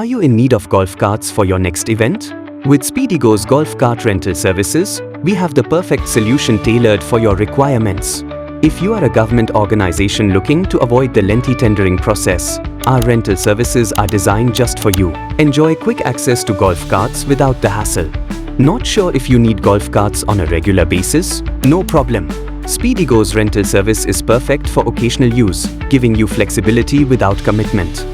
Are you in need of golf carts for your next event? With Speedigo's golf cart rental services, we have the perfect solution tailored for your requirements. If you are a government organization looking to avoid the lengthy tendering process, our rental services are designed just for you. Enjoy quick access to golf carts without the hassle. Not sure if you need golf carts on a regular basis? No problem. Speedigo's rental service is perfect for occasional use, giving you flexibility without commitment.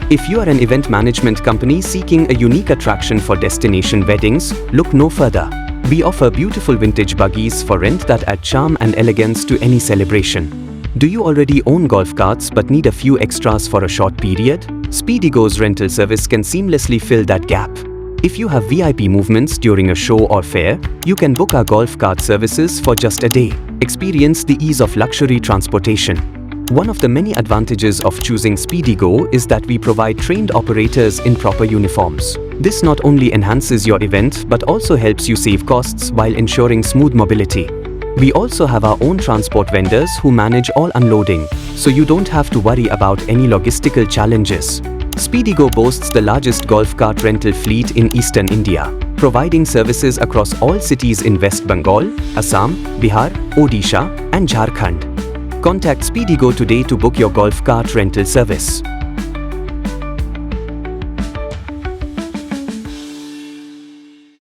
If you are an event management company seeking a unique attraction for destination weddings, look no further. We offer beautiful vintage buggies for rent that add charm and elegance to any celebration. Do you already own golf carts but need a few extras for a short period? Speedigo's rental service can seamlessly fill that gap. If you have VIP movements during a show or fair, you can book our golf cart services for just a day. Experience the ease of luxury transportation. One of the many advantages of choosing Speedigo is that we provide trained operators in proper uniforms. This not only enhances your event but also helps you save costs while ensuring smooth mobility. We also have our own transport vendors who manage all unloading, so you don't have to worry about any logistical challenges. Speedigo boasts the largest golf cart rental fleet in eastern India, providing services across all cities in West Bengal, Assam, Bihar, Odisha, and Jharkhand. Contact Speedigo today to book your golf cart rental service.